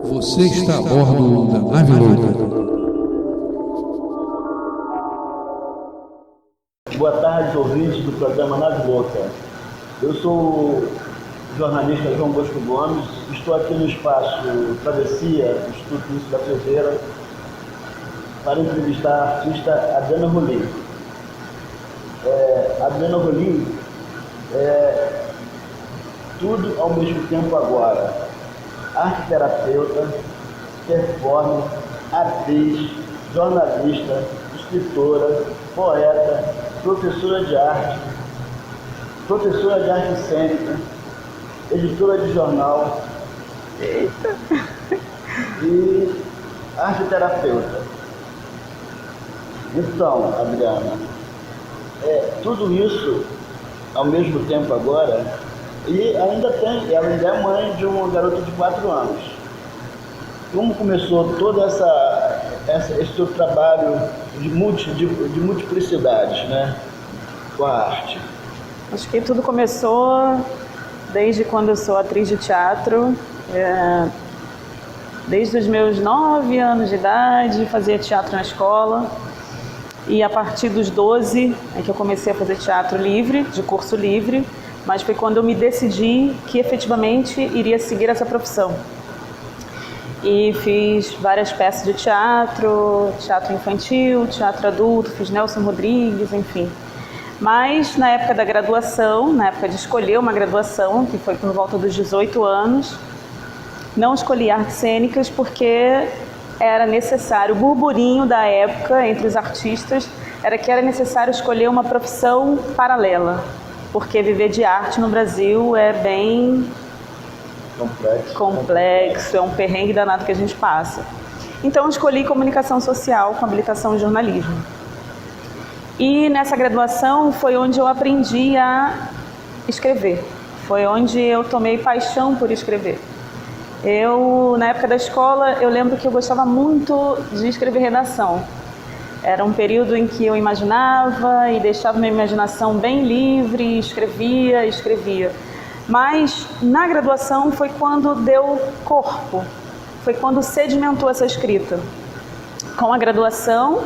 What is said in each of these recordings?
Você está a bordo da nave louca. Boa tarde, ouvintes do programa Nave Louca. Eu sou o jornalista João Bosco Gomes. Estou aqui no espaço Travessia, do Instituto Luiz da Ferreira, para entrevistar a artista Adriana Rolim. Adriana Rolim é tudo ao mesmo tempo agora. Arteterapeuta, performer, atriz, jornalista, escritora, poeta, professora de arte cênica, editora de jornal. Eita. E arteterapeuta. Então, Adriana, tudo isso ao mesmo tempo agora, e ela ainda é mãe de uma garota de 4 anos. Como começou todo esse seu trabalho de multiplicidades, né, com a arte? Acho que tudo começou desde quando eu sou atriz de teatro. Desde os meus 9 anos de idade, fazia teatro na escola. E a partir dos 12 é que eu comecei a fazer teatro livre, de curso livre. Mas foi quando eu me decidi que efetivamente iria seguir essa profissão. E fiz várias peças de teatro infantil, teatro adulto, fiz Nelson Rodrigues, enfim. Mas na época da graduação, na época de escolher uma graduação, que foi por volta dos 18 anos, não escolhi artes cênicas porque era necessário, o burburinho da época entre os artistas era que era necessário escolher uma profissão paralela, porque viver de arte no Brasil é bem complexo, é um perrengue danado que a gente passa. Então eu escolhi comunicação social com habilitação em jornalismo. E nessa graduação foi onde eu aprendi a escrever, foi onde eu tomei paixão por escrever. Na época da escola, eu lembro que eu gostava muito de escrever redação. Era um período em que eu imaginava e deixava minha imaginação bem livre, escrevia. Mas na graduação foi quando deu corpo, foi quando sedimentou essa escrita. Com a graduação,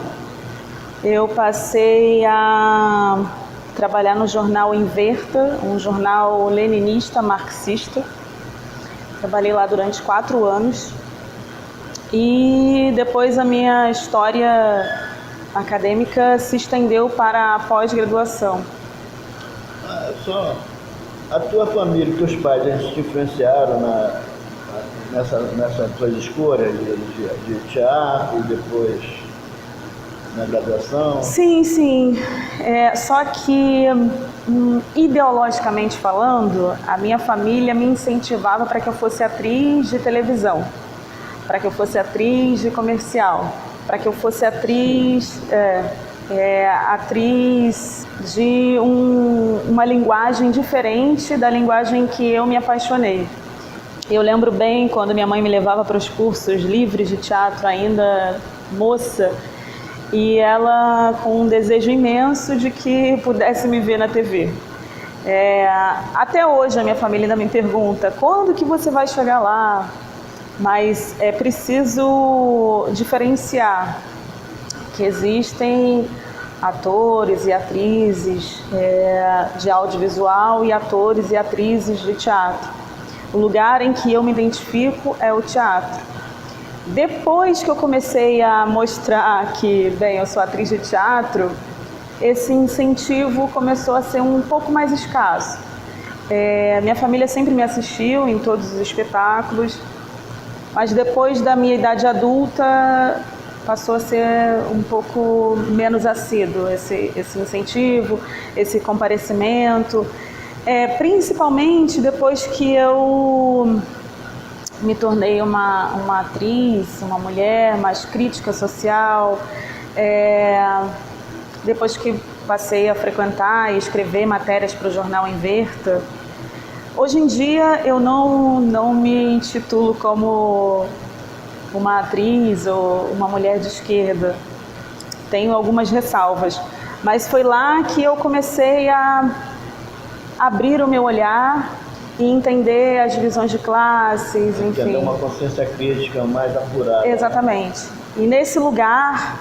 eu passei a trabalhar no jornal Inverta, um jornal leninista, marxista. Trabalhei lá durante 4 anos e depois a minha história acadêmica se estendeu para a pós-graduação. A tua família, teus pais, eles te influenciaram nessa tua escolha de teatro e depois na graduação? Sim. Só que, ideologicamente falando, a minha família me incentivava para que eu fosse atriz de televisão, para que eu fosse atriz de comercial, para que eu fosse atriz de uma linguagem diferente da linguagem que eu me apaixonei. Eu lembro bem quando minha mãe me levava para os cursos livres de teatro, ainda moça, e ela com um desejo imenso de que pudesse me ver na TV. Até hoje a minha família ainda me pergunta, quando que você vai chegar lá? Mas é preciso diferenciar que existem atores e atrizes de audiovisual e atores e atrizes de teatro. O lugar em que eu me identifico é o teatro. Depois que eu comecei a mostrar que, eu sou atriz de teatro, esse incentivo começou a ser um pouco mais escasso. Minha família sempre me assistiu em todos os espetáculos, mas depois da minha idade adulta passou a ser um pouco menos assíduo esse incentivo, esse comparecimento, principalmente depois que eu me tornei uma atriz, uma mulher mais crítica social, depois que passei a frequentar e escrever matérias para o jornal Inverta. Hoje em dia eu não me intitulo como uma atriz ou uma mulher de esquerda. Tenho algumas ressalvas, mas foi lá que eu comecei a abrir o meu olhar e entender as divisões de classes, enfim. Ter uma consciência crítica mais apurada. Exatamente. E nesse lugar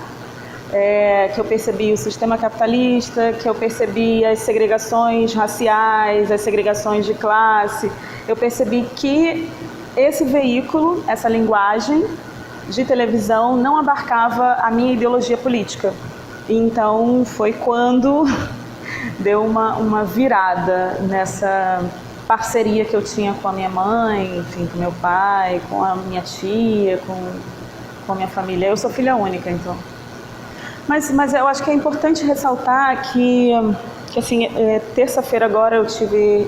que eu percebi o sistema capitalista, que eu percebi as segregações raciais, as segregações de classe, eu percebi que esse veículo, essa linguagem de televisão não abarcava a minha ideologia política. Então foi quando deu uma virada nessa parceria que eu tinha com a minha mãe, enfim, com meu pai, com a minha tia, com a minha família. Eu sou filha única, então. Mas eu acho que é importante ressaltar que assim, terça-feira agora eu tive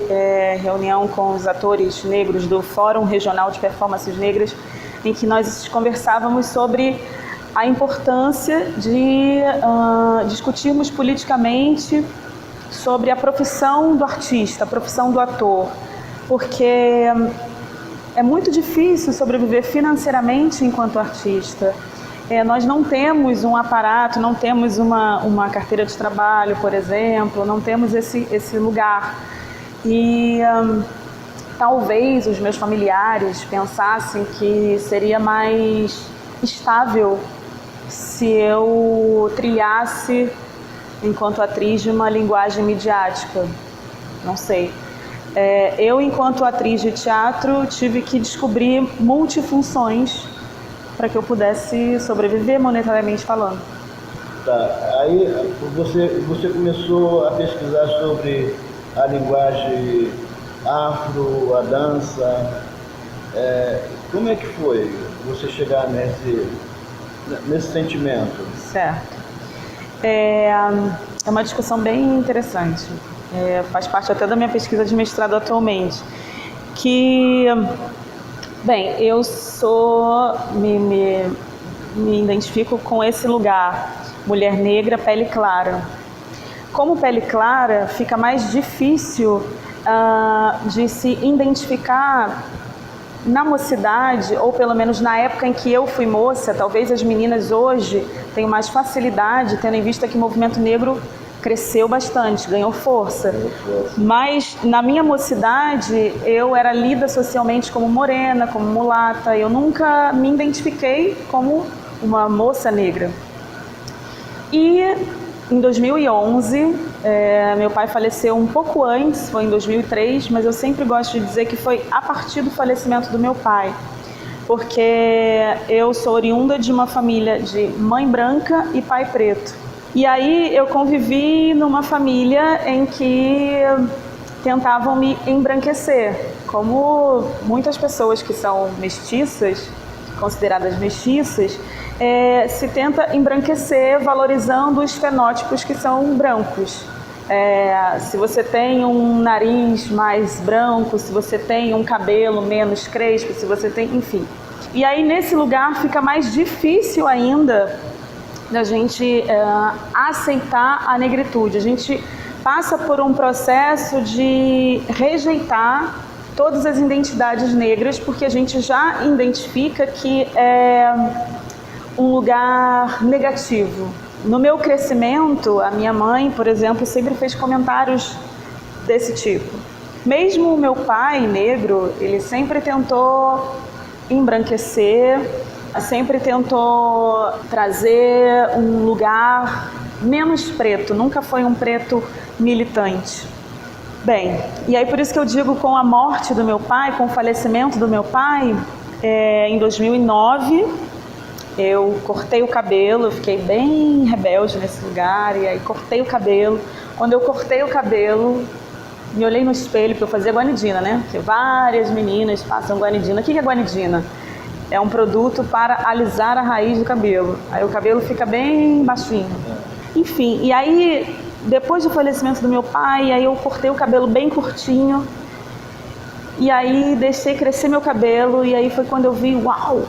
reunião com os atores negros do Fórum Regional de Performances Negras, em que nós conversávamos sobre a importância de discutirmos politicamente sobre a profissão do artista, a profissão do ator, porque é muito difícil sobreviver financeiramente enquanto artista. Nós não temos um aparato, não temos uma carteira de trabalho, por exemplo, não temos esse lugar. E talvez os meus familiares pensassem que seria mais estável se eu trilhasse, enquanto atriz, de uma linguagem midiática. Não sei. Eu, enquanto atriz de teatro, tive que descobrir multifunções para que eu pudesse sobreviver monetariamente falando. Tá, aí você começou a pesquisar sobre a linguagem afro, a dança. Como é que foi você chegar nesse sentimento? Certo. É uma discussão bem interessante. Faz parte até da minha pesquisa de mestrado atualmente. Bem, eu me identifico com esse lugar, mulher negra, pele clara. Como pele clara, fica mais difícil de se identificar na mocidade, ou pelo menos na época em que eu fui moça. Talvez as meninas hoje tenham mais facilidade, tendo em vista que o movimento negro cresceu bastante, ganhou força. Mas na minha mocidade eu era lida socialmente como morena, como mulata. Eu nunca me identifiquei como uma moça negra. E em 2011, meu pai faleceu um pouco antes, foi em 2003, mas eu sempre gosto de dizer que foi a partir do falecimento do meu pai, porque eu sou oriunda de uma família de mãe branca e pai preto. E aí eu convivi numa família em que tentavam me embranquecer, como muitas pessoas que são mestiças, consideradas mestiças, se tenta embranquecer valorizando os fenótipos que são brancos. Se você tem um nariz mais branco, se você tem um cabelo menos crespo, se você tem, enfim. E aí nesse lugar fica mais difícil ainda da gente aceitar a negritude. A gente passa por um processo de rejeitar todas as identidades negras, porque a gente já identifica que é um lugar negativo. No meu crescimento, a minha mãe, por exemplo, sempre fez comentários desse tipo. Mesmo o meu pai negro, ele sempre tentou embranquecer, sempre tentou trazer um lugar menos preto, nunca foi um preto militante. Bem, e aí por isso que eu digo, com a morte do meu pai, com o falecimento do meu pai, em 2009, eu cortei o cabelo, eu fiquei bem rebelde nesse lugar, e aí cortei o cabelo. Quando eu cortei o cabelo, me olhei no espelho, porque eu fazia guanidina, né? Porque várias meninas passam guanidina. O que é guanidina? É um produto para alisar a raiz do cabelo. Aí o cabelo fica bem baixinho. Enfim, e aí, depois do falecimento do meu pai, aí eu cortei o cabelo bem curtinho. E aí deixei crescer meu cabelo, e aí foi quando eu vi, uau!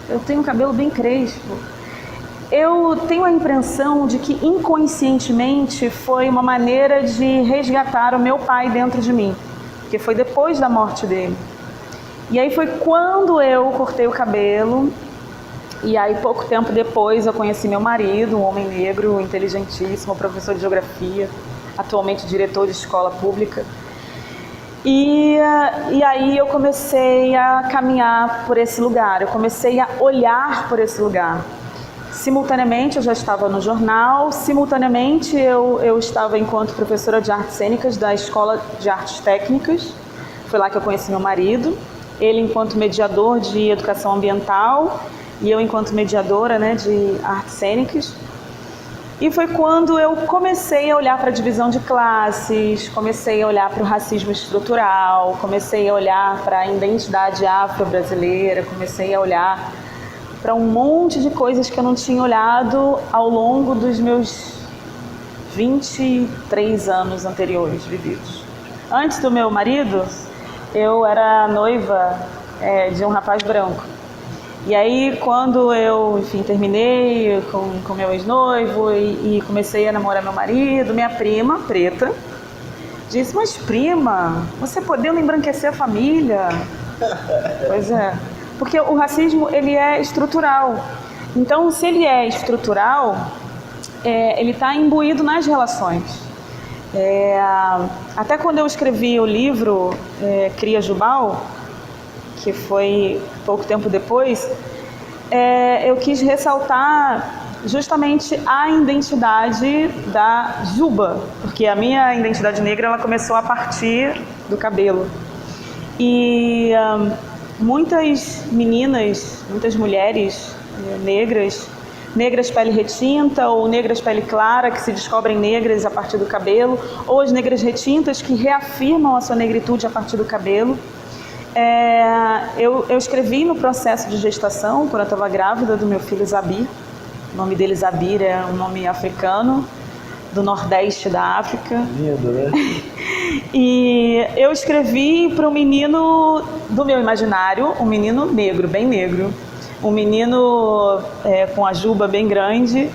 Eu tenho um cabelo bem crespo. Eu tenho a impressão de que inconscientemente foi uma maneira de resgatar o meu pai dentro de mim, porque foi depois da morte dele. E aí foi quando eu cortei o cabelo, e aí pouco tempo depois eu conheci meu marido, um homem negro, inteligentíssimo, professor de geografia, atualmente diretor de escola pública. E aí eu comecei a caminhar por esse lugar, eu comecei a olhar por esse lugar. Simultaneamente eu já estava no jornal, simultaneamente eu estava enquanto professora de artes cênicas da Escola de Artes Técnicas. Foi lá que eu conheci meu marido, ele enquanto mediador de educação ambiental e eu enquanto mediadora, né, de artes cênicas. E foi quando eu comecei a olhar para a divisão de classes, comecei a olhar para o racismo estrutural, comecei a olhar para a identidade afro-brasileira, comecei a olhar para um monte de coisas que eu não tinha olhado ao longo dos meus 23 anos anteriores vividos. Antes do meu marido, eu era noiva de um rapaz branco. E aí, quando eu, enfim, terminei com meu ex-noivo e comecei a namorar meu marido, minha prima, preta, disse: mas prima, você podendo embranquecer a família? Pois é. Porque o racismo, ele é estrutural. Então, se ele é estrutural, ele está imbuído nas relações. Até quando eu escrevi o livro Cria Jubal, que foi pouco tempo depois, eu quis ressaltar justamente a identidade da Juba, porque a minha identidade negra ela começou a partir do cabelo. E muitas meninas, muitas mulheres negras pele retinta ou negras pele clara que se descobrem negras a partir do cabelo, ou as negras retintas que reafirmam a sua negritude a partir do cabelo. Eu escrevi no processo de gestação, quando eu estava grávida do meu filho Zabir. O nome dele Zabir é um nome africano, do nordeste da África. Lindo, né? E eu escrevi para um menino do meu imaginário, um menino negro, bem negro. Um menino com a juba bem grande.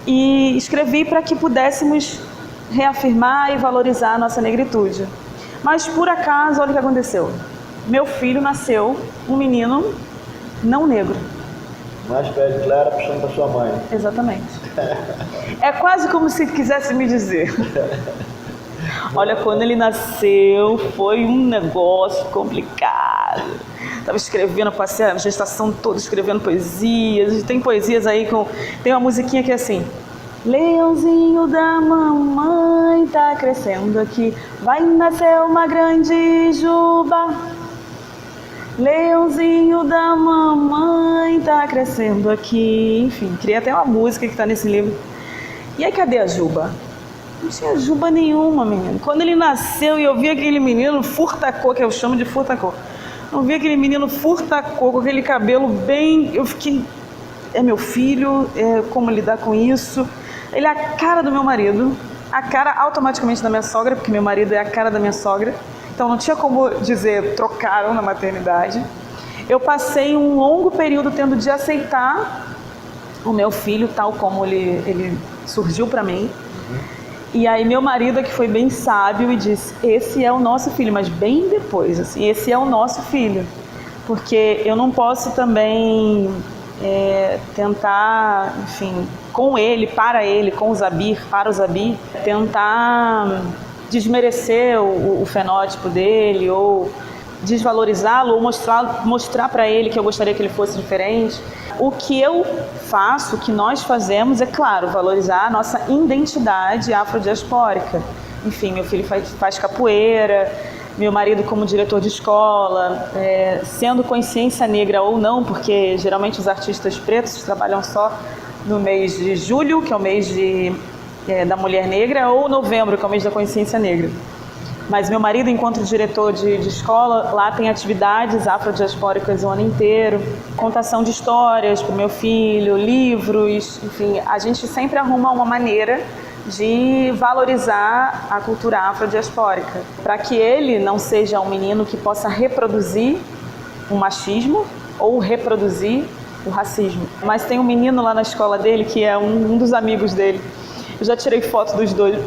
E escrevi para que pudéssemos reafirmar e valorizar a nossa negritude. Mas por acaso, olha o que aconteceu. Meu filho nasceu um menino não negro. Mais pele clara puxando para sua mãe. Exatamente. É quase como se quisesse me dizer. Olha, quando ele nasceu, foi um negócio complicado. Estava escrevendo, passei a gestação toda escrevendo poesias. Tem poesias aí tem uma musiquinha que é assim: leãozinho da mamãe tá crescendo aqui, vai nascer uma grande juba. Leãozinho da mamãe tá crescendo aqui. Enfim, criei até uma música que está nesse livro. E aí, cadê a juba? Não tinha juba nenhuma, menino. Quando ele nasceu e eu vi aquele menino furtacô, que eu chamo de furtacô. Eu vi aquele menino furtacô, com aquele cabelo bem... Eu fiquei... É meu filho, como lidar com isso? Ele é a cara do meu marido, a cara automaticamente da minha sogra, porque meu marido é a cara da minha sogra. Então não tinha como dizer trocaram na maternidade. Eu passei um longo período tendo de aceitar o meu filho tal como ele surgiu para mim. E aí meu marido, que foi bem sábio, e disse: esse é o nosso filho, mas bem depois, assim, esse é o nosso filho. Porque eu não posso também tentar, enfim, com ele, com o Zabir, para o Zabir, tentar desmerecer o fenótipo dele, ou desvalorizá-lo, ou mostrar para ele que eu gostaria que ele fosse diferente. O que eu faço, o que nós fazemos, é claro, valorizar a nossa identidade afrodiaspórica. Enfim, meu filho faz capoeira, meu marido como diretor de escola, sendo consciência negra ou não, porque geralmente os artistas pretos trabalham só no mês de julho, que é o mês da mulher negra, ou novembro, que é o mês da consciência negra. Mas meu marido, enquanto diretor de escola, lá tem atividades afrodiaspóricas o ano inteiro, contação de histórias para o meu filho, livros, enfim, a gente sempre arruma uma maneira de valorizar a cultura afrodiaspórica, para que ele não seja um menino que possa reproduzir o machismo ou reproduzir o racismo. Mas tem um menino lá na escola dele que é um dos amigos dele. Eu já tirei foto dos dois.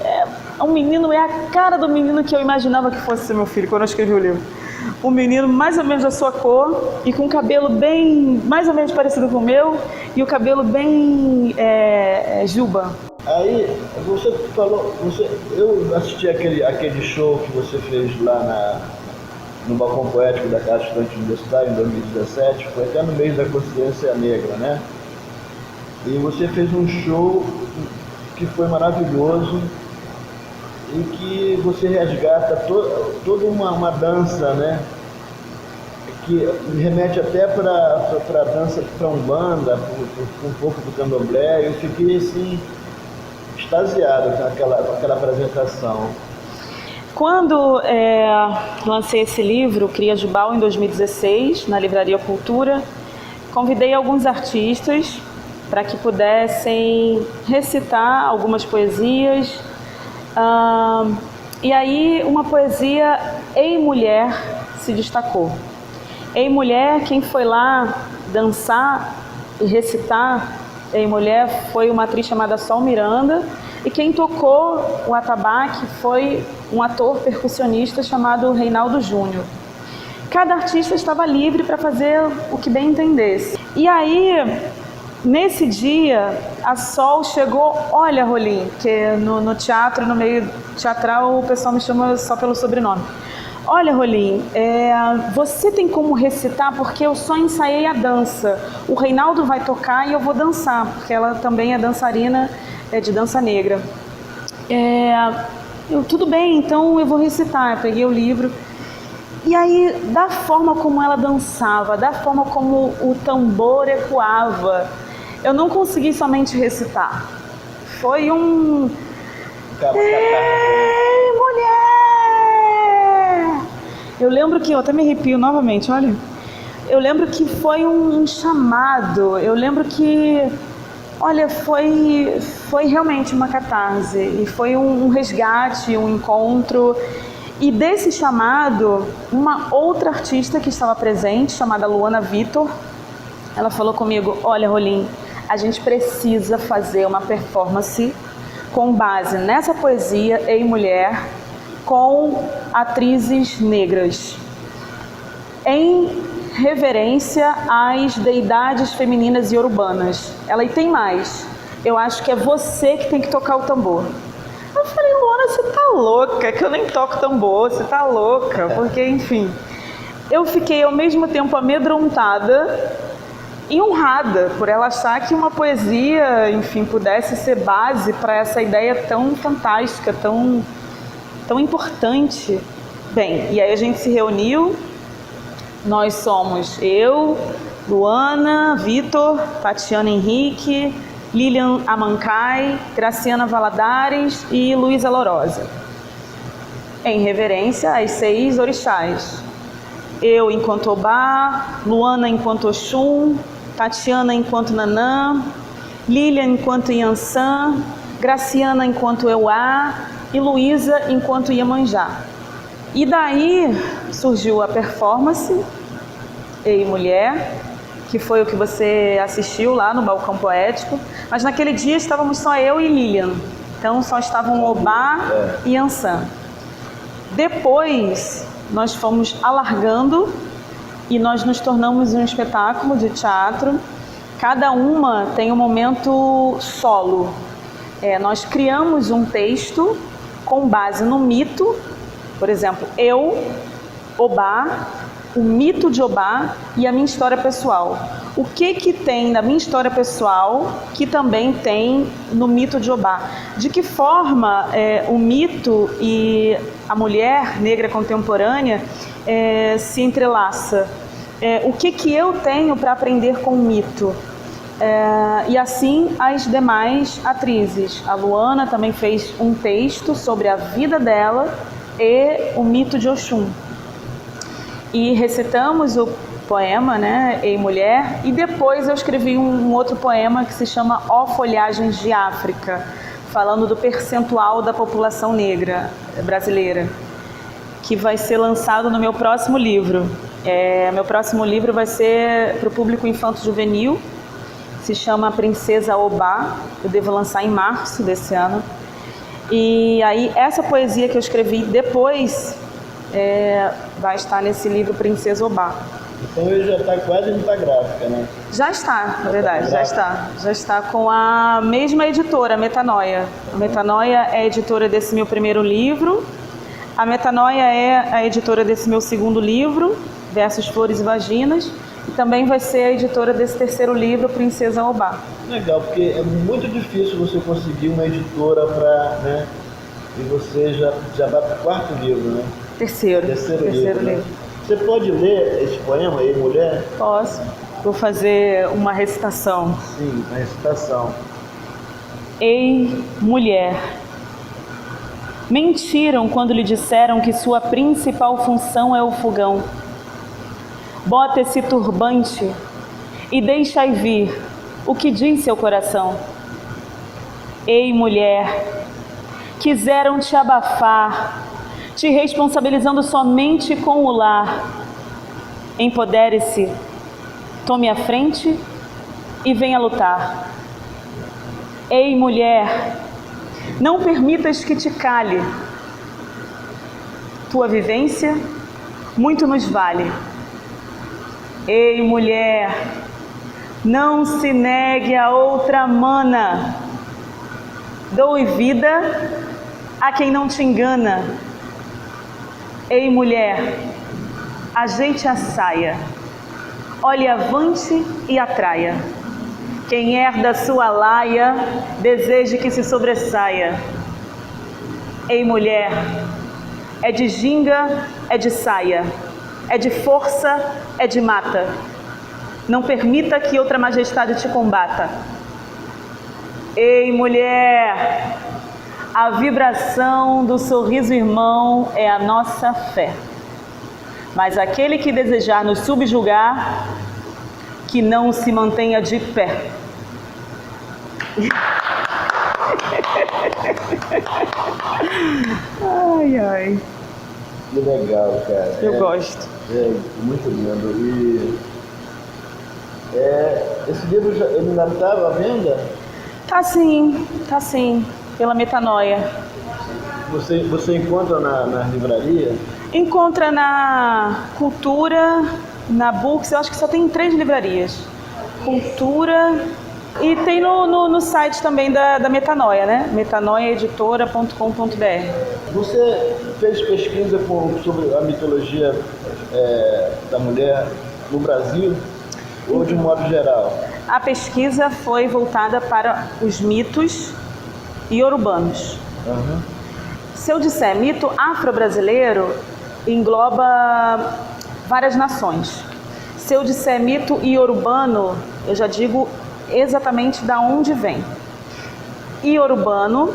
Um menino, é a cara do menino que eu imaginava que fosse ser meu filho quando eu escrevi o livro. Um menino mais ou menos da sua cor e com o cabelo bem, mais ou menos parecido com o meu, e o cabelo bem juba. Aí você falou, eu assisti aquele show que você fez lá no Balcão Poético da Casa Estudante Universitária em 2017, foi até no mês da Consciência Negra, né? E você fez um show que foi maravilhoso e que você resgata toda uma dança, né? Que me remete até para a dança, para Umbanda, um pouco do Candomblé. Eu fiquei assim, extasiado com aquela apresentação. Quando lancei esse livro, Cria Jubal, em 2016, na Livraria Cultura, convidei alguns artistas para que pudessem recitar algumas poesias. E aí uma poesia Ei Mulher se destacou. Ei Mulher, quem foi lá dançar e recitar Ei Mulher foi uma atriz chamada Sol Miranda, e quem tocou o atabaque foi um ator percussionista chamado Reinaldo Júnior. Cada artista estava livre para fazer o que bem entendesse. E aí, nesse dia, a Sol chegou, olha, Rolim, que no teatro, no meio teatral, o pessoal me chama só pelo sobrenome. Olha, Rolim, você tem como recitar, porque eu só ensaiei a dança. O Reinaldo vai tocar e eu vou dançar, porque ela também é dançarina de dança negra. Tudo bem, então eu vou recitar. Eu peguei o livro. E aí, da forma como ela dançava, da forma como o tambor ecoava, eu não consegui somente recitar. Foi um... Ei, mulher! Eu lembro que... Eu até me arrepio novamente, olha. Eu lembro que foi um chamado. Eu lembro que... Olha, foi realmente uma catarse. E foi um resgate, um encontro. E desse chamado, uma outra artista que estava presente, chamada Luana Vitor, ela falou comigo, olha, Rolim, a gente precisa fazer uma performance com base nessa poesia Ei Mulher, com atrizes negras, em reverência às deidades femininas e urbanas. Ela, e tem mais, eu acho que é você que tem que tocar o tambor. Eu falei, Luana, você tá louca, que eu nem toco tambor, você tá louca, porque, enfim. Eu fiquei ao mesmo tempo amedrontada e honrada por ela achar que uma poesia, enfim, pudesse ser base para essa ideia tão fantástica, tão importante. Bem, e aí a gente se reuniu, nós somos eu, Luana, Vitor, Tatiana Henrique, Lilian Amancai, Graciana Valadares e Luísa Lorosa, em reverência às 6 orixás. Eu enquanto Obá, Luana enquanto Oxum, Tatiana enquanto Nanã, Lilian enquanto Iansã, Graciana enquanto Euá e Luísa enquanto Iemanjá. E daí surgiu a performance Ei Mulher, que foi o que você assistiu lá no Balcão Poético, mas naquele dia estávamos só eu e Lilian, então só estavam Obá e Iansã. Depois nós fomos alargando e nós nos tornamos um espetáculo de teatro, cada uma tem um momento solo. Nós criamos um texto com base no mito, por exemplo, eu, Obá, o mito de Obá e a minha história pessoal. O que tem na minha história pessoal que também tem no mito de Obá? De que forma o mito e a mulher negra contemporânea se entrelaça? O que eu tenho para aprender com o mito? E assim as demais atrizes. A Luana também fez um texto sobre a vida dela e o mito de Oxum. E recitamos o poema, né, Ei Mulher, e depois eu escrevi um outro poema que se chama Ó Folhagens de África, falando do percentual da população negra brasileira, que vai ser lançado no meu próximo livro. Meu próximo livro vai ser para o público infanto-juvenil, se chama Princesa Obá, eu devo lançar em março desse ano. E aí essa poesia que eu escrevi depois vai estar nesse livro Princesa Obá. Então ele já está quase indo para a gráfica, né? Já está, na verdade, já está. Já está com a mesma editora, a Metanoia. A Metanoia é a editora desse meu primeiro livro. A Metanoia é a editora desse meu segundo livro, Versos, Flores e Vaginas. E também vai ser a editora desse terceiro livro, Princesa Obá. Legal, porque é muito difícil você conseguir uma editora para, né? E você já vai para o quarto livro, né? Terceiro livro. Né? Você pode ler esse poema, Ei Mulher? Posso. Vou fazer uma recitação. Sim, uma recitação. Ei, mulher. Mentiram quando lhe disseram que sua principal função é o fogão. Bota esse turbante e deixai vir o que diz seu coração. Ei, mulher, quiseram te abafar, te responsabilizando somente com o lar. Empodere-se, tome a frente e venha lutar. Ei, mulher, não permitas que te cale. Tua vivência muito nos vale. Ei, mulher, não se negue a outra mana. Doe vida a quem não te engana. Ei, mulher, ajeite a saia, olhe avante e atraia. Quem herda sua laia, deseje que se sobressaia. Ei, mulher, é de ginga, é de saia, é de força, é de mata. Não permita que outra majestade te combata. Ei, mulher, a vibração do sorriso irmão é a nossa fé. Mas aquele que desejar nos subjugar, que não se mantenha de pé. Ai, ai. Que legal, cara. Eu gosto. É muito lindo. E esse livro ele ainda estava à venda? Tá sim, pela Metanoia. Você encontra na livraria? Encontra na Cultura, na Books, eu acho que só tem 3 livrarias. Cultura e tem no site também da Metanoia, né? metanoiaeditora.com.br. Você fez pesquisa sobre a mitologia da mulher no Brasil ou de modo geral? A pesquisa foi voltada para os mitos iorubanos. Uhum. Se eu disser mito afro-brasileiro, engloba várias nações. Se eu disser mito iorubano, eu já digo exatamente da onde vem. Iorubano,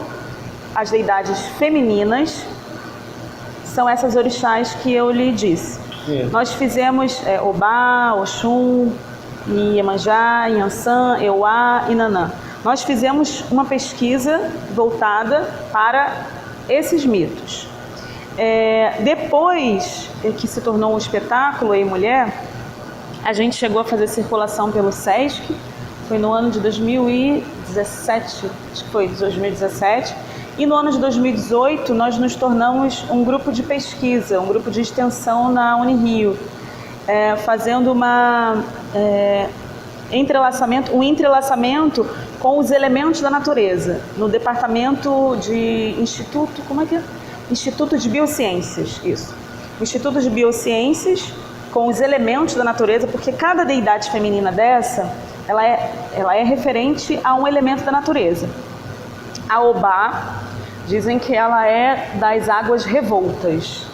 as deidades femininas, são essas orixás que eu lhe disse. Sim. Nós fizemos Obá, Oxum, Iemanjá, Yansan, Euá e Nanã. Nós fizemos uma pesquisa voltada para esses mitos. Depois que se tornou um espetáculo Ei Mulher, a gente chegou a fazer circulação pelo SESC, foi no ano de 2017, acho que foi 2017, e no ano de 2018 nós nos tornamos um grupo de pesquisa, um grupo de extensão na Unirio, fazendo um entrelaçamento com os elementos da natureza, no departamento de Instituto de Biociências, isso. Instituto de Biociências com os elementos da natureza, porque cada deidade feminina dessa, ela é referente a um elemento da natureza. A Obá, dizem que ela é das águas revoltas,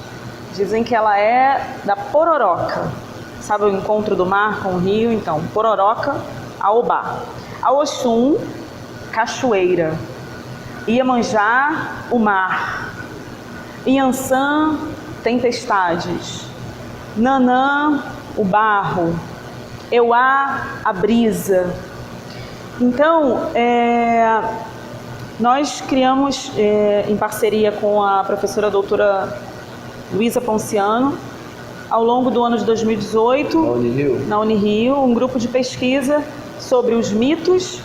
dizem que ela é da pororoca, sabe o encontro do mar com o rio? Então, pororoca, a Obá. A Oxum, cachoeira. Iemanjá, o mar. Yansan, tempestades. Nanã, o barro. Euá, a brisa. Então, nós criamos, em parceria com a professora doutora Luísa Ponciano, ao longo do ano de 2018, na Unirio, um grupo de pesquisa sobre os mitos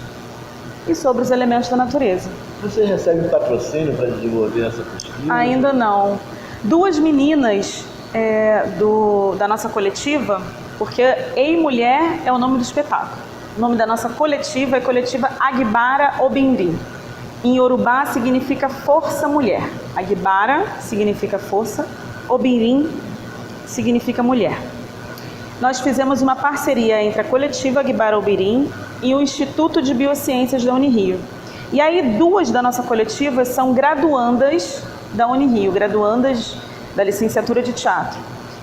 e sobre os elementos da natureza. Você recebe patrocínio para desenvolver essa pesquisa? Ainda não. duas meninas da nossa coletiva, porque Ei Mulher é o nome do espetáculo. O nome da nossa coletiva é Coletiva Agbara Obinrin. Em Yorubá significa força mulher. Agbara significa força, Obinrin significa mulher. Nós fizemos uma parceria entre a coletiva Agbara Obinrin e o Instituto de Biociências da Unirio. E aí duas da nossa coletiva são graduandas da Unirio, graduandas da licenciatura de teatro.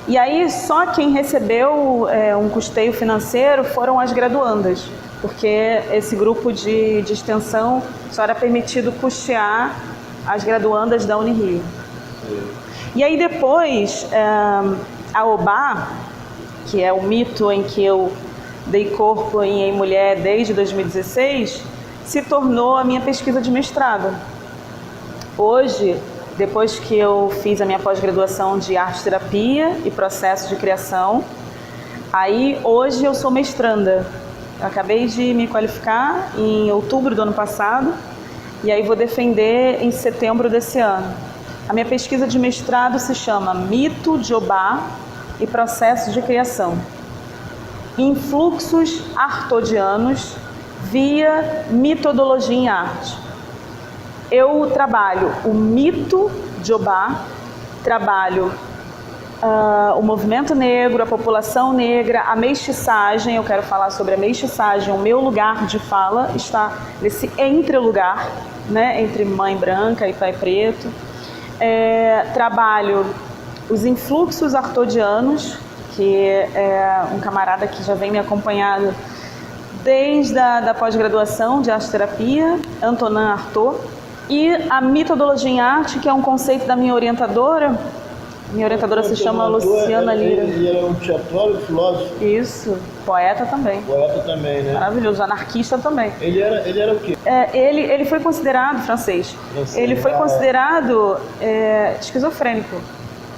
E aí só quem recebeu um custeio financeiro foram as graduandas, porque esse grupo de extensão só era permitido custear as graduandas da Unirio. E aí depois, a Obá, que é o mito em que eu dei corpo em Mulher desde 2016, se tornou a minha pesquisa de mestrado. Hoje, depois que eu fiz a minha pós-graduação de arte-terapia e processo de criação, aí hoje eu sou mestranda. Eu acabei de me qualificar em outubro do ano passado e aí vou defender em setembro desse ano. A minha pesquisa de mestrado se chama Mito de Obá e Processo de Criação. Influxos artodianos via metodologia em arte. Eu trabalho o mito de Obá, trabalho o movimento negro, a população negra, a mestiçagem. Eu quero falar sobre a mestiçagem. O meu lugar de fala está nesse entre-lugar, né, entre mãe branca e pai preto. Trabalho os influxos artodianos, que é um camarada que já vem me acompanhando desde a pós-graduação de arte-terapia, Antonin Artaud, e a metodologia em arte, que é um conceito da minha orientadora. Minha orientadora se chama Luciana Lira. Ele era um teatrólogo, filósofo. Isso, poeta também. Poeta também, né? Maravilhoso, anarquista também. Ele era o quê? Ele foi considerado, francês. Ele foi considerado esquizofrênico,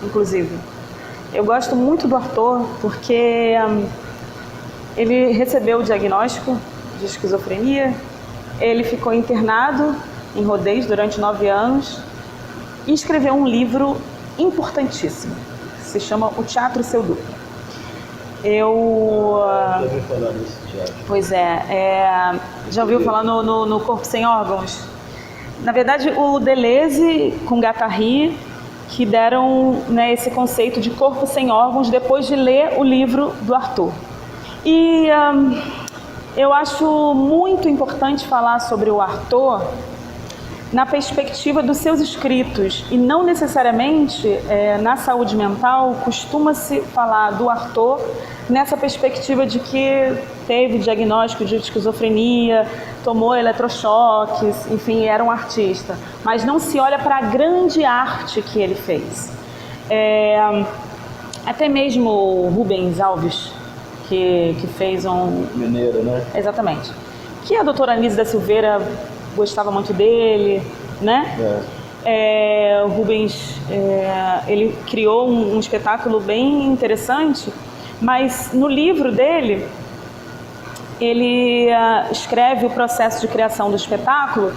inclusive. Eu gosto muito do Artaud porque ele recebeu o diagnóstico de esquizofrenia, ele ficou internado em Rodez durante 9 anos e escreveu um livro importantíssimo, se chama O Teatro Seu Duplo. Eu já ouvi falar desse teatro. Pois já ouviu falar no Corpo Sem Órgãos? Na verdade, o Deleuze com Guattari que deram, né, esse conceito de corpo sem órgãos depois de ler o livro do Artaud. E eu acho muito importante falar sobre o Artaud na perspectiva dos seus escritos, e não necessariamente na saúde mental costuma-se falar do Artaud nessa perspectiva de que teve diagnóstico de esquizofrenia, tomou eletrochoques, enfim, era um artista, mas não se olha para a grande arte que ele fez. Até mesmo o Rubens Alves, que fez um... Mineiro, né? Exatamente. Que a doutora Anise da Silveira gostava muito dele, né? O Rubens, ele criou um espetáculo bem interessante, mas no livro dele, ele escreve o processo de criação do espetáculo,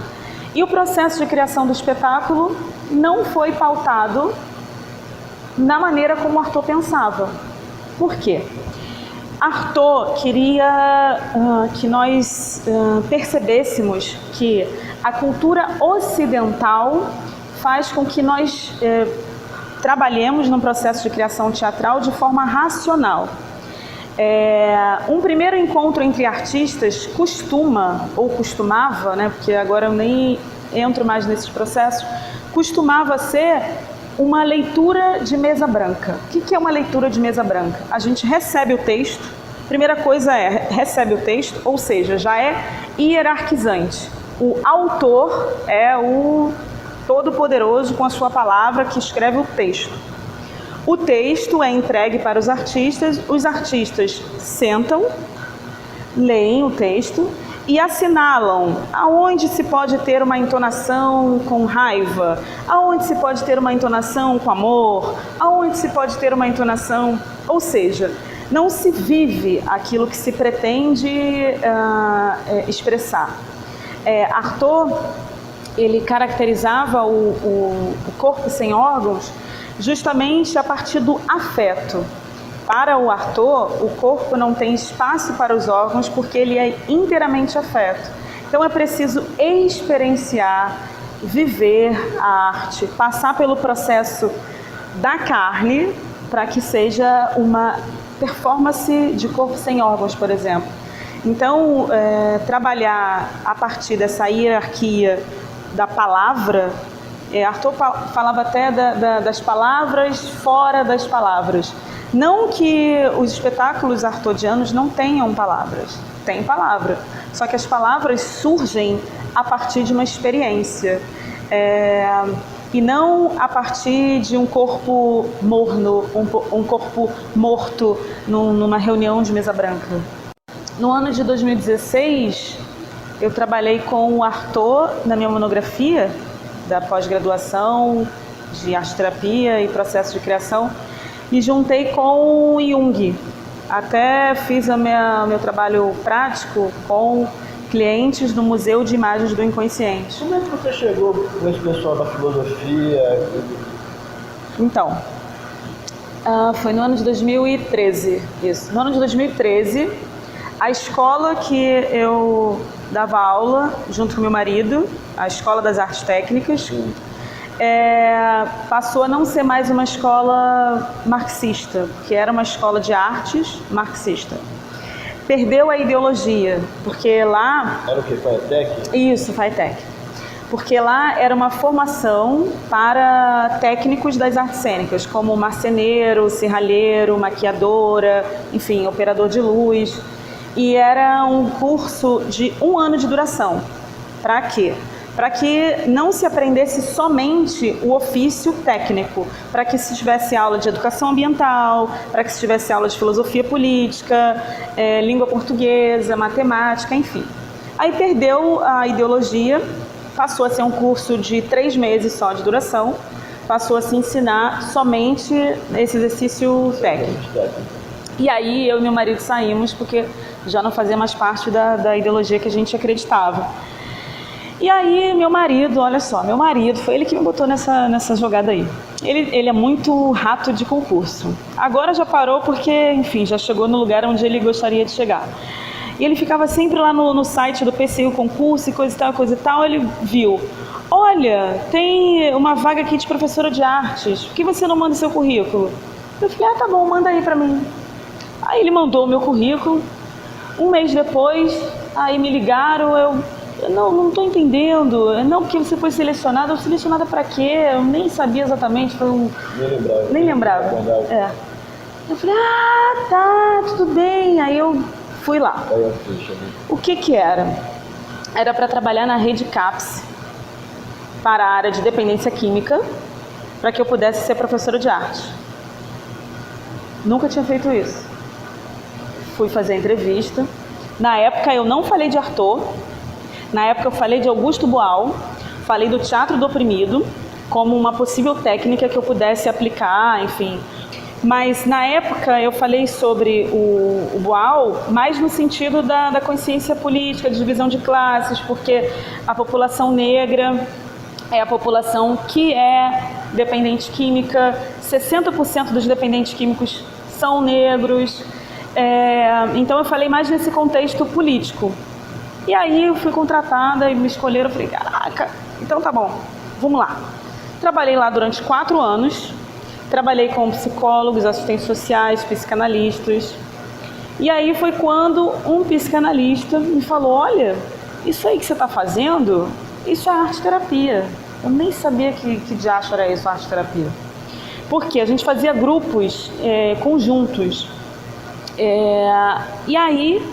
e o processo de criação do espetáculo não foi pautado na maneira como o Artaud pensava. Por quê? Artaud queria que nós percebêssemos que a cultura ocidental faz com que nós trabalhemos no processo de criação teatral de forma racional. Um primeiro encontro entre artistas costumava, né, porque agora eu nem entro mais nesses processos, costumava ser uma leitura de mesa branca. O que é uma leitura de mesa branca? A gente recebe o texto, primeira coisa recebe o texto, ou seja, já é hierarquizante. O autor é o todo-poderoso com a sua palavra que escreve o texto. O texto é entregue para os artistas sentam, leem o texto e assinalam aonde se pode ter uma entonação com raiva, aonde se pode ter uma entonação com amor, aonde se pode ter uma entonação, ou seja, não se vive aquilo que se pretende expressar. Artaud, ele caracterizava o corpo sem órgãos justamente a partir do afeto. Para o Arthur, o corpo não tem espaço para os órgãos porque ele é inteiramente afeto. Então é preciso experienciar, viver a arte, passar pelo processo da carne para que seja uma performance de corpo sem órgãos, por exemplo. Então, trabalhar a partir dessa hierarquia da palavra, Arthur falava até das palavras fora das palavras. Não que os espetáculos artodianos não tenham palavras, tem palavra, só que as palavras surgem a partir de uma experiência, e não a partir de um corpo morno, um corpo morto numa reunião de mesa branca. No ano de 2016, eu trabalhei com o Arthur na minha monografia da pós-graduação de arte-terapia e processo de criação. Me juntei com o Jung. Até fiz meu trabalho prático com clientes do Museu de Imagens do Inconsciente. Como é que você chegou com esse pessoal da filosofia? Então, foi no ano de 2013, isso. No ano de 2013, a escola que eu dava aula, junto com meu marido, a Escola das Artes Técnicas, passou a não ser mais uma escola marxista, que era uma escola de artes marxista. Perdeu a ideologia, porque lá... Era o que? FATEC? Isso, FATEC. Porque lá era uma formação para técnicos das artes cênicas, como marceneiro, serralheiro, maquiadora, enfim, operador de luz. E era um curso de 1 ano de duração. Para quê? Para que não se aprendesse somente o ofício técnico, para que se tivesse aula de educação ambiental, para que se tivesse aula de filosofia política, língua portuguesa, matemática, enfim. Aí perdeu a ideologia, passou a ser um curso de 3 meses só de duração, passou a se ensinar somente esse exercício técnico. E aí eu e meu marido saímos porque já não fazia mais parte da ideologia que a gente acreditava. E aí meu marido, olha só, meu marido, foi ele que me botou nessa jogada aí. Ele é muito rato de concurso. Agora já parou porque, enfim, já chegou no lugar onde ele gostaria de chegar. E ele ficava sempre lá no site do PCU Concurso e coisa e tal, ele viu. Olha, tem uma vaga aqui de professora de artes, por que você não manda seu currículo? Eu falei, tá bom, manda aí pra mim. Aí ele mandou o meu currículo, 1 mês depois, aí me ligaram, eu não estou entendendo, não, porque você foi selecionada, selecionada para quê? Eu nem sabia exatamente, nem lembrava. Eu falei, tá, tudo bem, aí eu fui lá. O que era? Era para trabalhar na rede CAPES, para a área de dependência química, para que eu pudesse ser professora de arte. Nunca tinha feito isso. Fui fazer a entrevista. Na época eu não falei de Arthur, na época eu falei de Augusto Boal, falei do teatro do oprimido, como uma possível técnica que eu pudesse aplicar, enfim. Mas na época eu falei sobre o Boal mais no sentido da consciência política, de divisão de classes, porque a população negra é a população que é dependente química, 60% dos dependentes químicos são negros, então eu falei mais nesse contexto político. E aí eu fui contratada e me escolheram, eu falei, caraca, então tá bom, vamos lá. Trabalhei lá durante 4 anos, trabalhei com psicólogos, assistentes sociais, psicanalistas. E aí foi quando um psicanalista me falou, olha, isso aí que você está fazendo, isso é arte-terapia. Eu nem sabia que diacho era isso, arte-terapia. Porque a gente fazia grupos conjuntos. E aí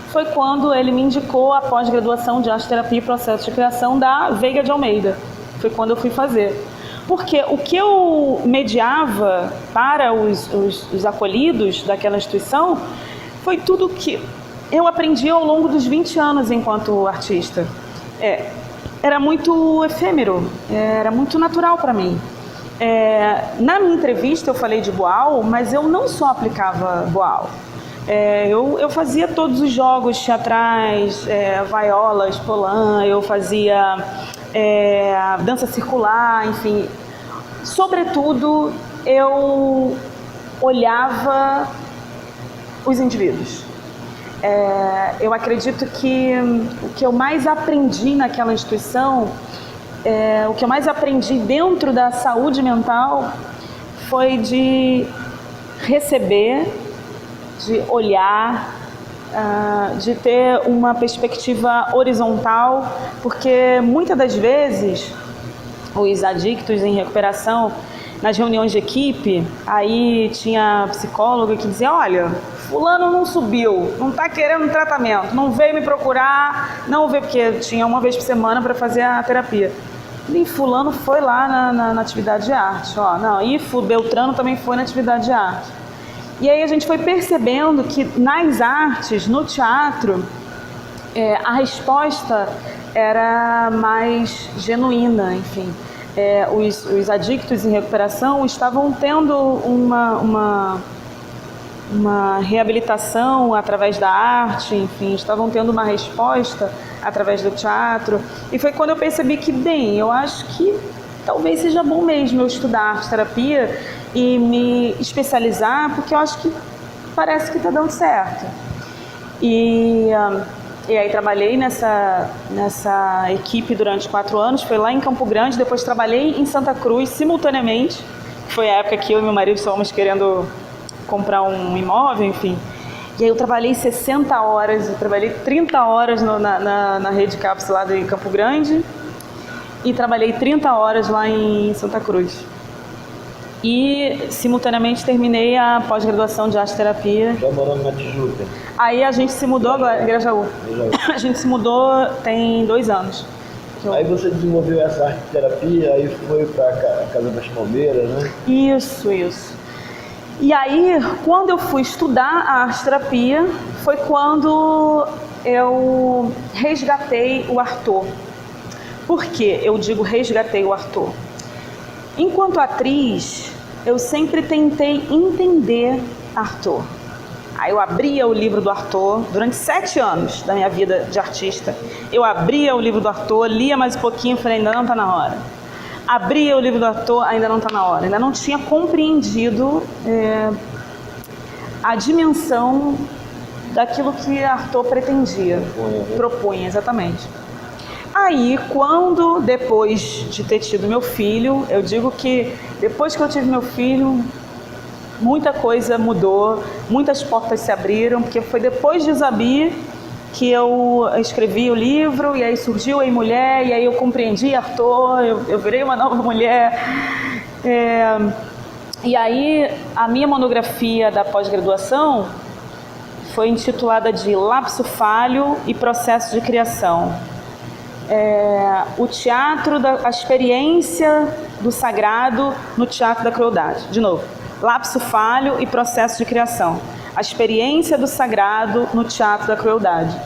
foi quando ele me indicou a pós-graduação de arte-terapia e processo de criação da Veiga de Almeida. Foi quando eu fui fazer. Porque o que eu mediava para os acolhidos daquela instituição foi tudo que eu aprendi ao longo dos 20 anos enquanto artista. Era muito efêmero, era muito natural para mim. Na minha entrevista eu falei de Boal, mas eu não só aplicava Boal. Eu fazia todos os jogos teatrais, vaiolas, polã, eu fazia dança circular, enfim. sobretudo, eu olhava os indivíduos. Eu acredito que o que eu mais aprendi naquela instituição, o que eu mais aprendi dentro da saúde mental foi de receber, de olhar, de ter uma perspectiva horizontal, porque muitas das vezes os adictos em recuperação, nas reuniões de equipe, aí tinha psicólogo que dizia: olha, fulano não subiu, não está querendo tratamento, não veio me procurar, não veio, porque tinha uma vez por semana para fazer a terapia. E fulano foi lá na atividade de arte, e Beltrano também foi na atividade de arte. E aí a gente foi percebendo que nas artes, no teatro, a resposta era mais genuína, enfim. Os adictos em recuperação estavam tendo uma reabilitação através da arte, enfim, estavam tendo uma resposta através do teatro. E foi quando eu percebi que, eu acho que talvez seja bom mesmo eu estudar arte-terapia e me especializar, porque eu acho que parece que está dando certo. E aí trabalhei nessa equipe durante 4 anos, foi lá em Campo Grande, depois trabalhei em Santa Cruz simultaneamente, foi a época que eu e meu marido estávamos querendo comprar um imóvel, enfim. E aí eu trabalhei 60 horas, eu trabalhei 30 horas na rede CAPS lá de Campo Grande e trabalhei 30 horas lá em Santa Cruz. E simultaneamente terminei a pós-graduação de arte-terapia. Já morando na Tijuca? Aí a gente se mudou agora, em Grajaú. A gente se mudou tem 2 anos. Aí você desenvolveu essa arte-terapia, aí foi para a Casa das Palmeiras, né? Isso. E aí, quando eu fui estudar a arte-terapia, foi quando eu resgatei o Arthur. Por que eu digo resgatei o Arthur? Enquanto atriz, eu sempre tentei entender Arthur. Aí eu abria o livro do Arthur, durante 7 anos da minha vida de artista, eu abria o livro do Arthur, lia mais um pouquinho e falei: ainda não está na hora. Abria o livro do Arthur, ainda não está na hora. Ainda não tinha compreendido a dimensão daquilo que Arthur pretendia, propunha, exatamente. Aí, depois de ter tido meu filho, eu digo que depois que eu tive meu filho, muita coisa mudou, muitas portas se abriram, porque foi depois de Zabi que eu escrevi o livro, e aí surgiu a Mulher, e aí eu compreendi Arthur, eu virei uma nova mulher. E aí a minha monografia da pós-graduação foi intitulada de Lapso Falho e Processo de Criação. O teatro, a experiência do sagrado no teatro da crueldade. De novo, lapso falho e processo de criação. A experiência do sagrado no teatro da crueldade.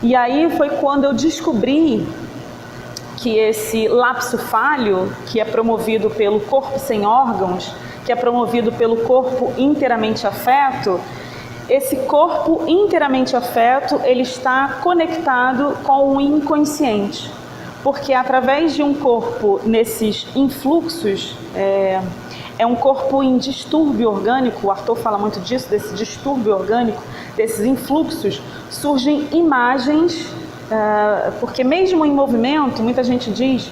E aí foi quando eu descobri que esse lapso falho, que é promovido pelo corpo sem órgãos, que é promovido pelo corpo inteiramente afeto, esse corpo inteiramente afeto, ele está conectado com o inconsciente, porque através de um corpo nesses influxos, é um corpo em distúrbio orgânico, o Arthur fala muito disso, desse distúrbio orgânico, desses influxos, surgem imagens, porque mesmo em movimento, muita gente diz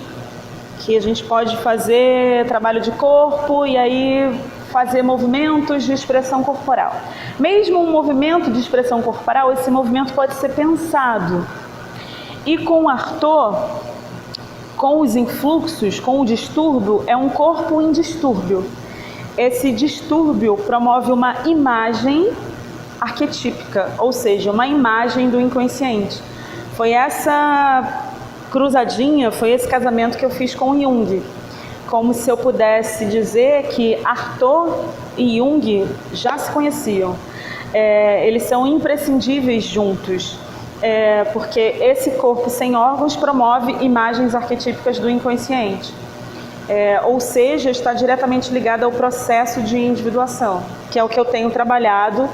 que a gente pode fazer trabalho de corpo e aí fazer movimentos de expressão corporal. Mesmo um movimento de expressão corporal, esse movimento pode ser pensado. E com o Arthur, com os influxos, com o distúrbio, é um corpo em distúrbio. Esse distúrbio promove uma imagem arquetípica, ou seja, uma imagem do inconsciente. Foi essa cruzadinha, foi esse casamento que eu fiz com Jung. Como se eu pudesse dizer que Arthur e Jung já se conheciam. Eles são imprescindíveis juntos, porque esse corpo sem órgãos promove imagens arquetípicas do inconsciente. Ou seja, está diretamente ligado ao processo de individuação, que é o que eu tenho trabalhado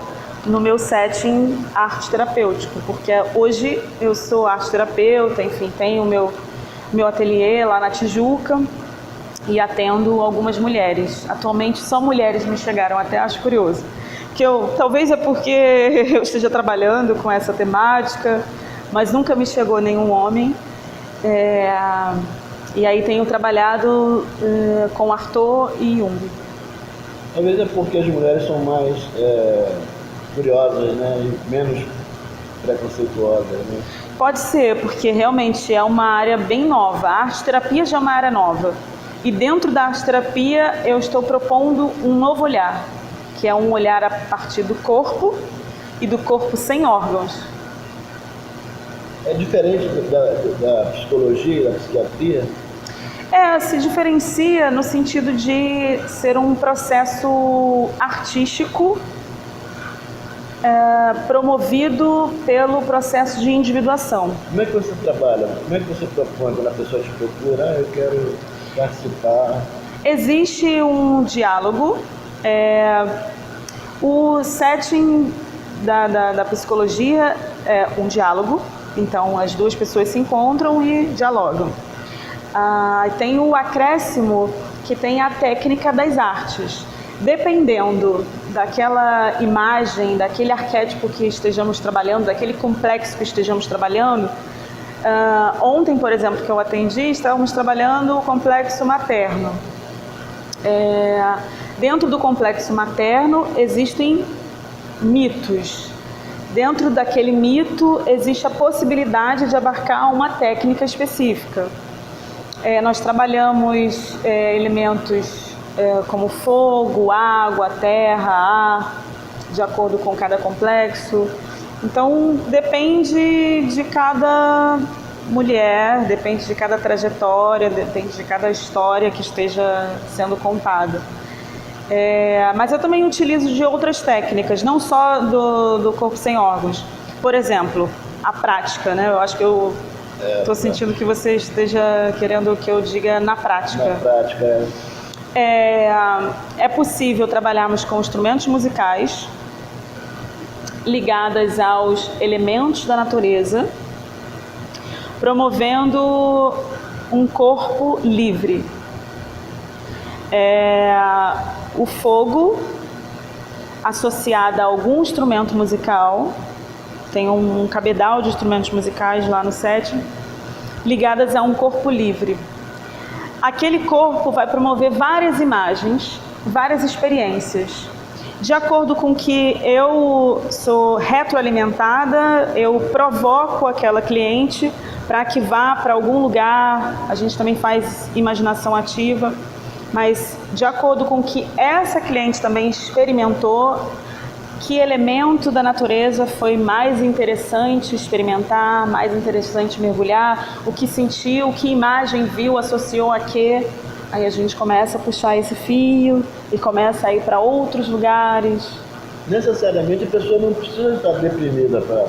no meu setting arte-terapêutico, porque hoje eu sou arte-terapeuta, enfim, tenho o meu ateliê lá na Tijuca. e atendo algumas mulheres. Atualmente só mulheres me chegaram, até acho curioso. Talvez é porque eu esteja trabalhando com essa temática, mas nunca me chegou nenhum homem. E aí tenho trabalhado com Arthur e Jung. Às vezes é porque as mulheres são mais curiosas, né? E menos preconceituosas, né? Pode ser, porque realmente é uma área bem nova. A arte-terapia já é uma área nova. E dentro da arte-terapia eu estou propondo um novo olhar, que é um olhar a partir do corpo e do corpo sem órgãos. É diferente da psicologia e da psiquiatria? Se diferencia no sentido de ser um processo artístico promovido pelo processo de individuação. Como é que você trabalha? Como é que você propõe quando a pessoa te procura? Eu quero participar. Existe um diálogo. O setting da psicologia é um diálogo. Então, as duas pessoas se encontram e dialogam. Tem o acréscimo, que tem a técnica das artes. Dependendo daquela imagem, daquele arquétipo que estejamos trabalhando, daquele complexo que estejamos trabalhando. Ontem, por exemplo, que eu atendi, estávamos trabalhando o complexo materno. Dentro do complexo materno existem mitos. Dentro daquele mito existe a possibilidade de abarcar uma técnica específica. Nós trabalhamos elementos como fogo, água, terra, ar, de acordo com cada complexo. Então, depende de cada mulher, depende de cada trajetória, depende de cada história que esteja sendo contada. Mas eu também utilizo de outras técnicas, não só do corpo sem órgãos. Por exemplo, a prática, né? Eu acho que eu estou sentindo que você esteja querendo que eu diga na prática. Na prática, é possível trabalharmos com instrumentos musicais ligados aos elementos da natureza, promovendo um corpo livre. O fogo associado a algum instrumento musical, tem um cabedal de instrumentos musicais lá no set, ligadas a um corpo livre. Aquele corpo vai promover várias imagens, várias experiências. De acordo com que eu sou retroalimentada, eu provoco aquela cliente para que vá para algum lugar. A gente também faz imaginação ativa, mas de acordo com que essa cliente também experimentou, que elemento da natureza foi mais interessante experimentar, mais interessante mergulhar, o que sentiu, que imagem viu, associou a quê. Aí a gente começa a puxar esse fio e começa a ir para outros lugares. Necessariamente a pessoa não precisa estar deprimida para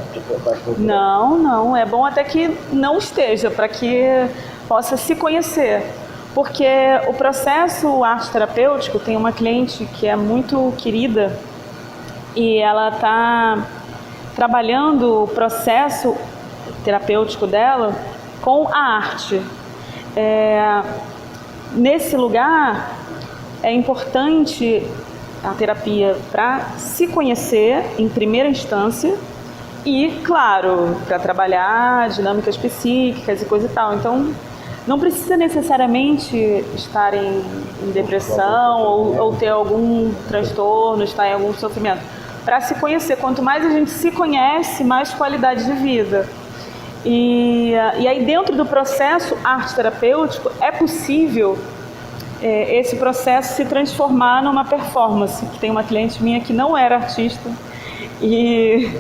Não. É bom até que não esteja, para que possa se conhecer. Porque o processo arte-terapêutico, tem uma cliente que é muito querida e ela está trabalhando o processo terapêutico dela com a arte. Nesse lugar, é importante a terapia para se conhecer em primeira instância e, claro, para trabalhar dinâmicas psíquicas e coisa e tal. Então, não precisa necessariamente estar em depressão ou ter algum transtorno, estar em algum sofrimento. Para se conhecer, quanto mais a gente se conhece, mais qualidade de vida. E aí dentro do processo arte-terapêutico é possível esse processo se transformar numa performance. Tem uma cliente minha que não era artista e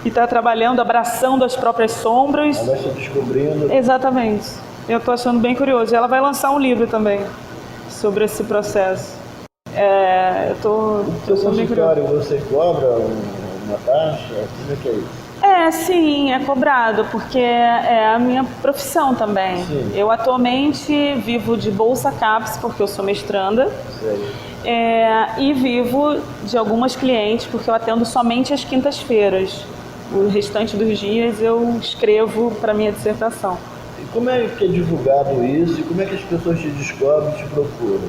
está trabalhando, abraçando as próprias sombras. Ela vai se descobrindo. Exatamente. Eu estou achando bem curioso. Ela vai lançar um livro também sobre esse processo. No seu consultório você cobra uma taxa? Como é que é isso? Sim, é cobrado, porque é a minha profissão também. Sim. Eu atualmente vivo de bolsa CAPES, porque eu sou mestranda. E vivo de algumas clientes, porque eu atendo somente às quintas-feiras. O restante dos dias eu escrevo para minha dissertação. E como é que é divulgado isso e como é que as pessoas te descobrem e te procuram?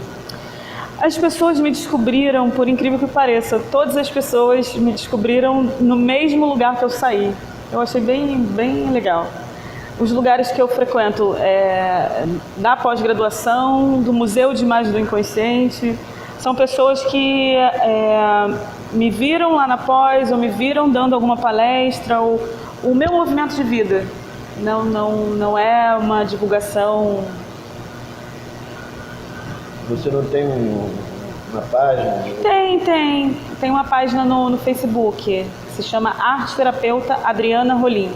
As pessoas me descobriram, por incrível que pareça, todas as pessoas me descobriram no mesmo lugar que eu saí. Eu achei bem legal. Os lugares que eu frequento da pós-graduação, do Museu de Imagem do Inconsciente, são pessoas que me viram lá na pós, ou me viram dando alguma palestra, ou o meu movimento de vida. Não é uma divulgação. Você não tem uma página? Tem uma página no Facebook, que se chama Arte Terapeuta Adriana Rolim.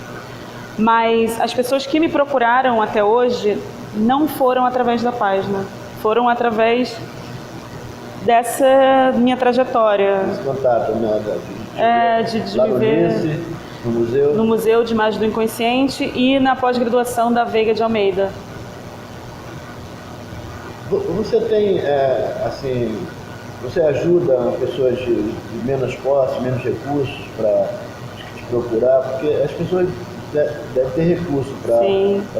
Mas as pessoas que me procuraram até hoje não foram através da página, foram através dessa minha trajetória. Esse contato, né? De lá viver no museu? No Museu de Imagem do Inconsciente e na pós-graduação da Veiga de Almeida. Você tem, assim, você ajuda pessoas de menos posse, menos recursos para te procurar? Porque as pessoas devem ter recurso para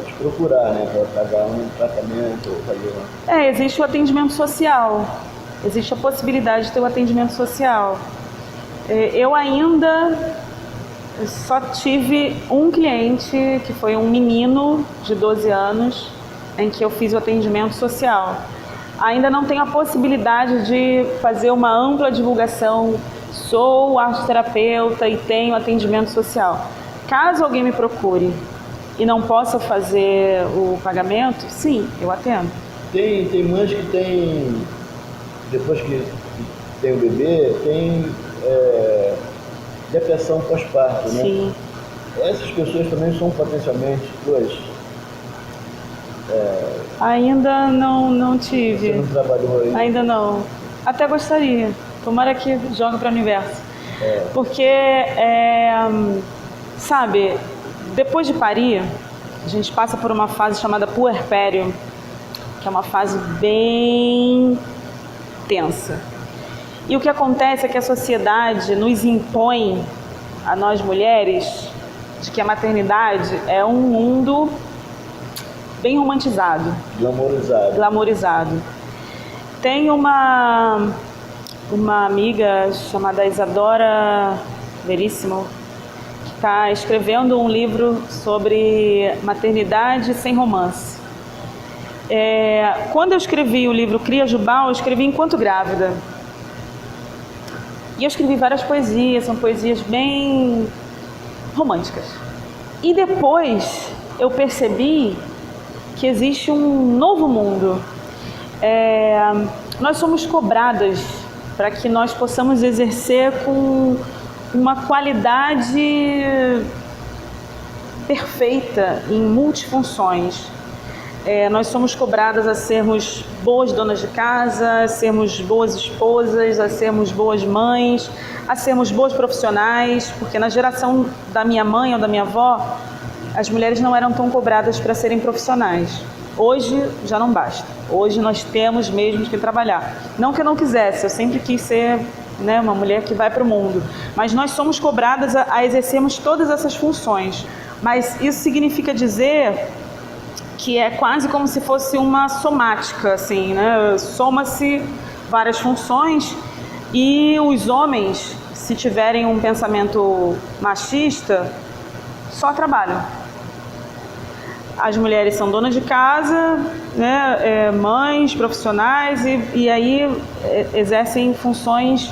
te procurar, né? Para pagar um tratamento, fazer existe o atendimento social. Existe a possibilidade de ter o atendimento social. Eu ainda só tive um cliente, que foi um menino de 12 anos, em que eu fiz o atendimento social. Ainda não tenho a possibilidade de fazer uma ampla divulgação. Sou arteterapeuta e tenho atendimento social. Caso alguém me procure e não possa fazer o pagamento, sim, eu atendo. Tem mães que tem, depois que tem o bebê, tem depressão pós-parto, né? Sim. Essas pessoas também são potencialmente Ainda não tive. Você não trabalhou aí? Ainda não. Até gostaria. Tomara que jogue para o universo. Porque, sabe, depois de parir, a gente passa por uma fase chamada puerpério, que é uma fase bem tensa. E o que acontece é que a sociedade nos impõe, a nós mulheres, de que a maternidade é um mundo bem romantizado. Glamorizado. Tem uma amiga chamada Isadora Veríssimo, que está escrevendo um livro sobre maternidade sem romance. Quando eu escrevi o livro Cria Jubal, eu escrevi enquanto grávida. E eu escrevi várias poesias, são poesias bem românticas. E depois eu percebi que existe um novo mundo. Nós somos cobradas para que nós possamos exercer com uma qualidade perfeita em multifunções. Nós somos cobradas a sermos boas donas de casa, a sermos boas esposas, a sermos boas mães, a sermos boas profissionais, porque na geração da minha mãe ou da minha avó, as mulheres não eram tão cobradas para serem profissionais. Hoje já não basta. Hoje nós temos mesmo que trabalhar. Não que eu não quisesse, eu sempre quis ser, né, uma mulher que vai para o mundo. Mas nós somos cobradas a exercermos todas essas funções. Mas isso significa dizer que é quase como se fosse uma somática, assim, né? Soma-se várias funções e os homens, se tiverem um pensamento machista, só trabalham. As mulheres são donas de casa, né? Mães, profissionais e aí exercem funções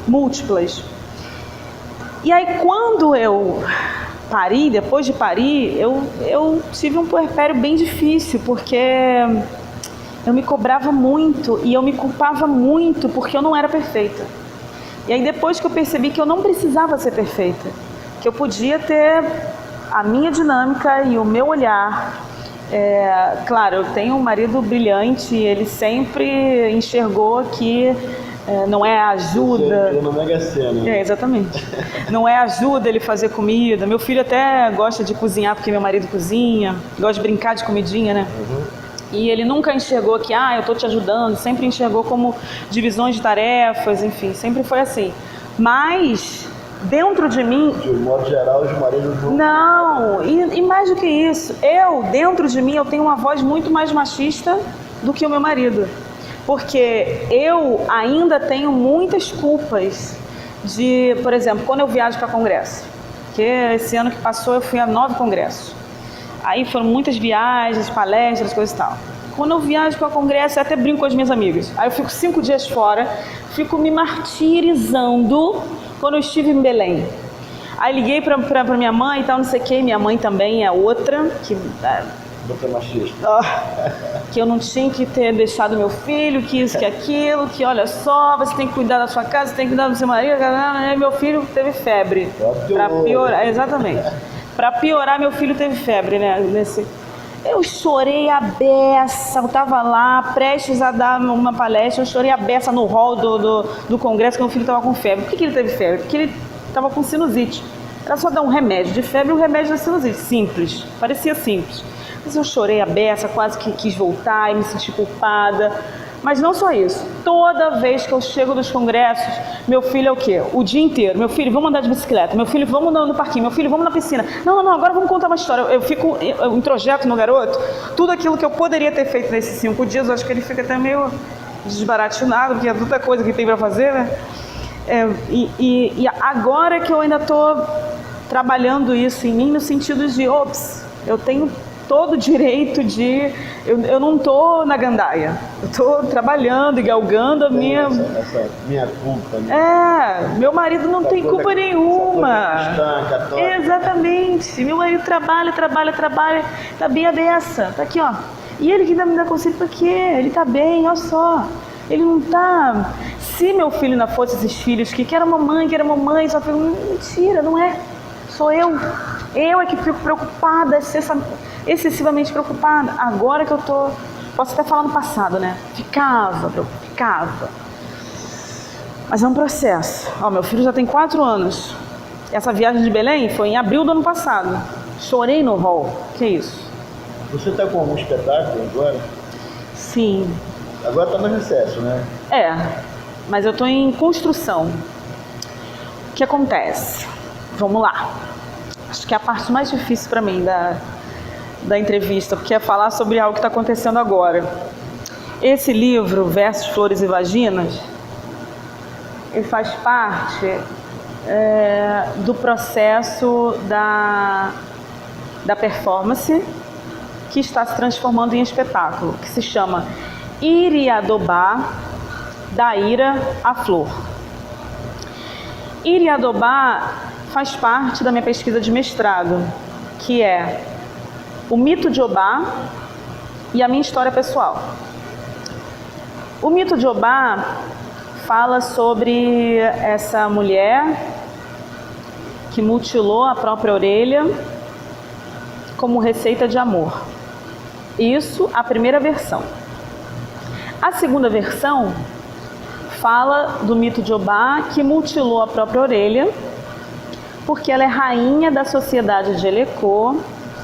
múltiplas. E aí quando eu pari, depois de parir, eu tive um puerpério bem difícil, porque eu me cobrava muito e eu me culpava muito porque eu não era perfeita. E aí depois que eu percebi que eu não precisava ser perfeita, que eu podia ter a minha dinâmica e o meu olhar. Claro, eu tenho um marido brilhante, ele sempre enxergou que não é ajuda. Você não Mega Sena. Exatamente. Não é ajuda ele fazer comida. Meu filho até gosta de cozinhar porque meu marido cozinha, gosta de brincar de comidinha, né? Uhum. E ele nunca enxergou que, eu tô te ajudando, sempre enxergou como divisões de tarefas, enfim, sempre foi assim. Mas dentro de mim... De modo geral, os maridos não... Não, e mais do que isso, dentro de mim, eu tenho uma voz muito mais machista do que o meu marido. Porque eu ainda tenho muitas culpas de, por exemplo, quando eu viajo para congresso. Porque esse ano que passou eu fui a 9 congressos. Aí foram muitas viagens, palestras, coisas e tal. Quando eu viajo para congresso, eu até brinco com as minhas amigas. Aí eu fico 5 dias fora, fico me martirizando quando eu estive em Belém. Aí liguei para minha mãe e tal, não sei o que. Minha mãe também é outra, que eu não tinha que ter deixado meu filho, que isso, que aquilo, que olha só, você tem que cuidar da sua casa, você tem que cuidar do seu marido. E meu filho teve febre. Para piorar, exatamente. Para piorar, meu filho teve febre, né? Eu chorei a beça, eu estava lá, prestes a dar uma palestra, eu chorei a beça no hall do congresso, que meu filho estava com febre. Por que ele teve febre? Porque ele estava com sinusite. Era só dar um remédio de febre e um remédio de sinusite. Simples, parecia simples. Mas eu chorei a beça, quase que quis voltar e me senti culpada. Mas não só isso. Toda vez que eu chego dos congressos, meu filho é o quê? O dia inteiro. Meu filho, vamos andar de bicicleta. Meu filho, vamos no parquinho. Meu filho, vamos na piscina. Não, agora vamos contar uma história. Eu introjeto no garoto tudo aquilo que eu poderia ter feito nesses 5 dias. Eu acho que ele fica até meio desbaratinado, porque é tanta coisa que tem para fazer, né? E agora que eu ainda estou trabalhando isso em mim, no sentido de, eu tenho todo o direito de... Eu não estou na gandaia, eu estou trabalhando e galgando a minha... Essa minha culpa, né? Meu marido não tem culpa nenhuma. Exatamente, meu marido trabalha, tá bem a beça, tá aqui, ó. E ele que me dá conselho, por quê? Ele tá bem, olha só. Ele não tá... Se meu filho ainda fosse esses filhos que quer mamãe, só fico, mentira, não é. Sou eu. Eu é que fico preocupada, excessivamente preocupada. Agora que eu tô... Posso até falar no passado, né? Ficava. Mas é um processo. Meu filho já tem 4 anos. Essa viagem de Belém foi em abril do ano passado. Chorei no hall. Que isso? Você tá com algum espetáculo agora? Sim. Agora tá no recesso, né? Mas eu tô em construção. O que acontece? Vamos lá. Acho que é a parte mais difícil para mim da entrevista, porque é falar sobre algo que está acontecendo agora. Esse livro, Versos, Flores e Vaginas, ele faz parte do processo da performance que está se transformando em espetáculo, que se chama Iriadobá, da ira à flor. Iriadobá faz parte da minha pesquisa de mestrado, que é o mito de Obá e a minha história pessoal. O mito de Obá fala sobre essa mulher que mutilou a própria orelha como receita de amor. Isso, a primeira versão. A segunda versão fala do mito de Obá, que mutilou a própria orelha porque ela é rainha da sociedade de Elecô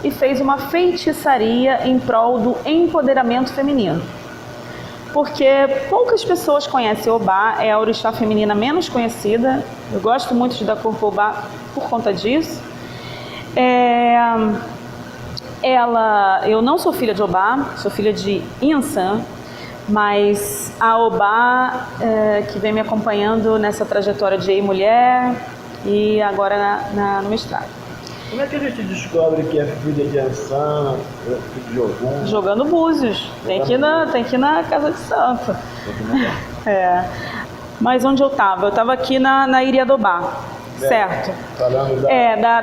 e fez uma feitiçaria em prol do empoderamento feminino. Porque poucas pessoas conhecem Obá, é a orixá feminina menos conhecida. Eu gosto muito de dar corpo a Obá por conta disso. Eu não sou filha de Obá, sou filha de Insan, mas a Obá que vem me acompanhando nessa trajetória de mulher e agora no mestrado. Como é que a gente descobre que é filha de Ansan, filho de Ogum? Jogando búzios. Tem que ir na casa de santo. Mas onde eu estava? Eu estava aqui na Iriadobá, certo? Falando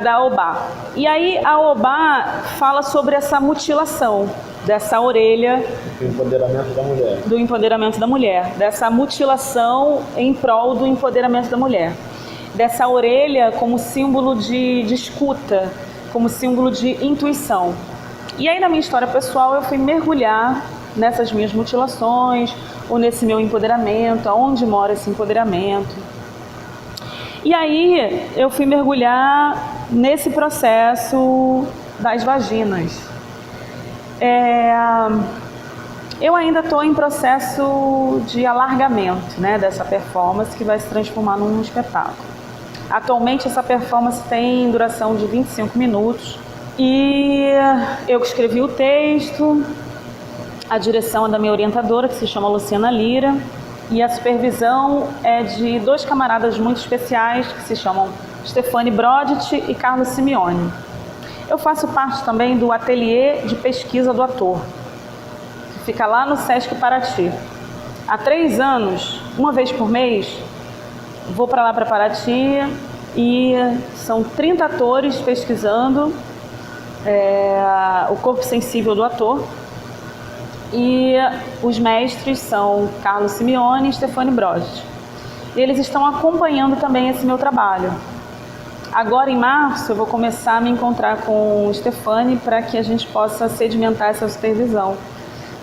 da Obá. E aí a Obá fala sobre essa mutilação dessa orelha. Do empoderamento da mulher. Do empoderamento da mulher. Dessa mutilação em prol do empoderamento da mulher. Dessa orelha como símbolo de escuta, como símbolo de intuição. E aí na minha história pessoal eu fui mergulhar nessas minhas mutilações, ou nesse meu empoderamento, aonde mora esse empoderamento. E aí eu fui mergulhar nesse processo das vaginas. Eu ainda estou em processo de alargamento, né, dessa performance que vai se transformar num espetáculo. Atualmente essa performance tem duração de 25 minutos e eu que escrevi o texto, a direção é da minha orientadora, que se chama Luciana Lira, e a supervisão é de 2 camaradas muito especiais que se chamam Stefane Brodt e Carlos Simeone. Eu faço parte também do ateliê de pesquisa do ator, que fica lá no Sesc Paraty. Há 3 anos, uma vez por mês, vou para lá para Paraty e são 30 atores pesquisando o corpo sensível do ator. E os mestres são Carlos Simeone e Stefane Brodt. E eles estão acompanhando também esse meu trabalho. Agora, em março, eu vou começar a me encontrar com o Stefane para que a gente possa sedimentar essa supervisão,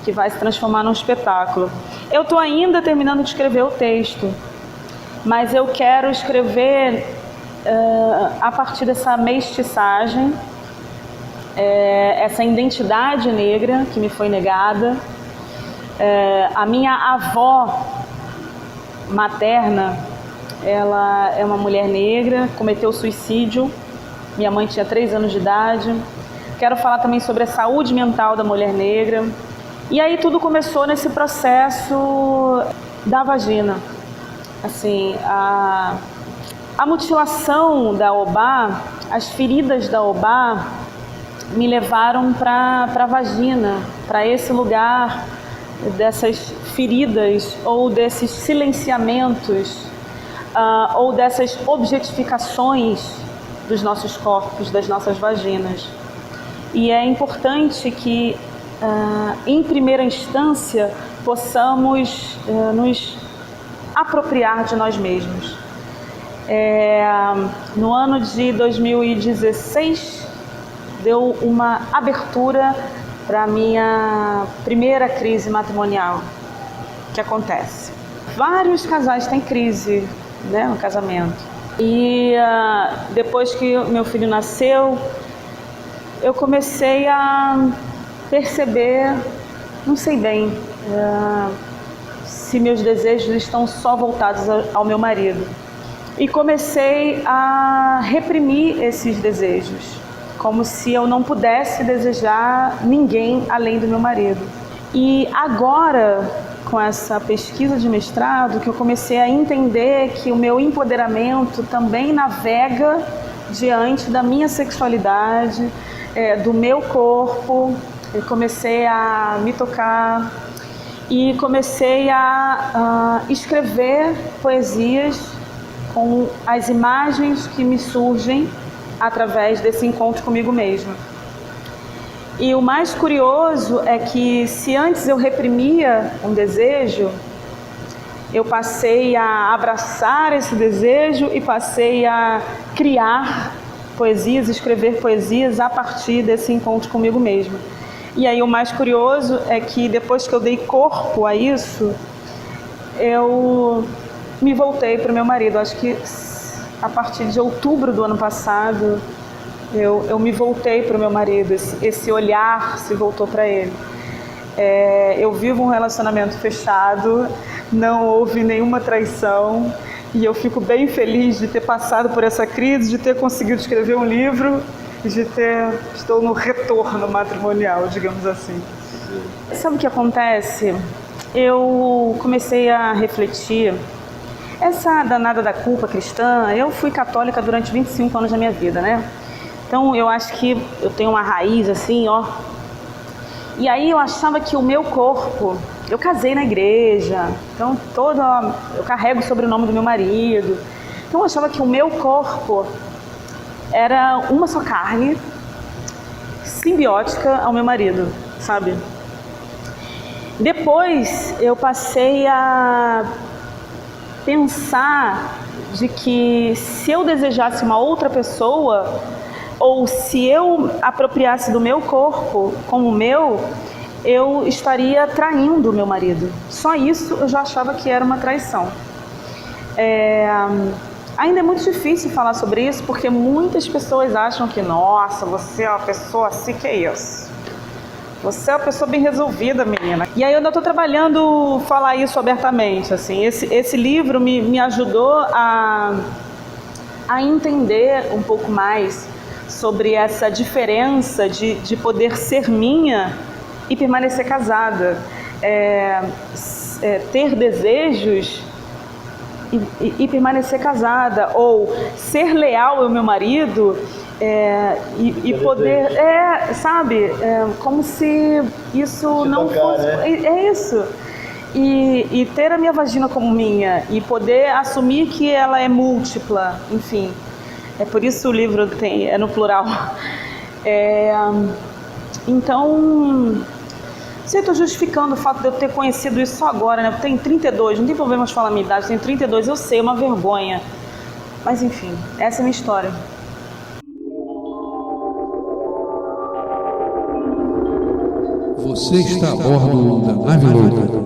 que vai se transformar num espetáculo. Eu estou ainda terminando de escrever o texto, mas eu quero escrever a partir dessa mestiçagem, essa identidade negra que me foi negada. A minha avó materna, ela é uma mulher negra, cometeu suicídio, minha mãe tinha 3 anos de idade. Quero falar também sobre a saúde mental da mulher negra. E aí tudo começou nesse processo da vagina. Assim, a mutilação da Obá, as feridas da Obá me levaram para a vagina, para esse lugar dessas feridas ou desses silenciamentos ou dessas objetificações dos nossos corpos, das nossas vaginas. E é importante que, em primeira instância, possamos nos apropriar de nós mesmos. No ano de 2016, deu uma abertura para a minha primeira crise matrimonial que acontece. Vários casais têm crise, né, no casamento. E depois que meu filho nasceu, eu comecei a perceber, não sei bem, se meus desejos estão só voltados ao meu marido. E comecei a reprimir esses desejos, como se eu não pudesse desejar ninguém além do meu marido. E agora, com essa pesquisa de mestrado, que eu comecei a entender que o meu empoderamento também navega diante da minha sexualidade, do meu corpo. Eu comecei a me tocar e comecei a escrever poesias com as imagens que me surgem através desse encontro comigo mesma. E o mais curioso é que, se antes eu reprimia um desejo, eu passei a abraçar esse desejo e passei a criar poesias, escrever poesias a partir desse encontro comigo mesma. E aí o mais curioso é que, depois que eu dei corpo a isso, eu me voltei para o meu marido. Acho que a partir de outubro do ano passado, eu me voltei para o meu marido, esse olhar se voltou para ele. Eu vivo um relacionamento fechado, não houve nenhuma traição, e eu fico bem feliz de ter passado por essa crise, de ter conseguido escrever um livro, e estou no retorno matrimonial, digamos assim. Sabe o que acontece? Eu comecei a refletir. Essa danada da culpa cristã, eu fui católica durante 25 anos da minha vida, né? Então eu acho que eu tenho uma raiz assim, ó. E aí eu achava que o meu corpo, eu casei na igreja, então eu carrego o sobrenome do meu marido. Então eu achava que o meu corpo era uma só carne, simbiótica ao meu marido, sabe? Depois eu passei a pensar de que, se eu desejasse uma outra pessoa, ou se eu apropriasse do meu corpo como meu, eu estaria traindo o meu marido. Só isso eu já achava que era uma traição. Ainda é muito difícil falar sobre isso, porque muitas pessoas acham que, nossa, você é uma pessoa assim, que é isso? Você é uma pessoa bem resolvida, menina. E aí eu ainda estou trabalhando falar isso abertamente, assim. Esse livro me ajudou a a entender um pouco mais sobre essa diferença de poder ser minha e permanecer casada, ter desejos e permanecer casada, ou ser leal ao meu marido e poder, sabe, como se isso Se não tocar, fosse, né? é isso. E ter a minha vagina como minha e poder assumir que ela é múltipla, enfim. É por isso o livro é no plural. Então, eu estou justificando o fato de eu ter conhecido isso só agora, né? Eu tenho 32, não tem problema de falar a minha idade, eu tenho 32, eu sei, é uma vergonha. Mas enfim, essa é a minha história. Você está a bordo da nave louca.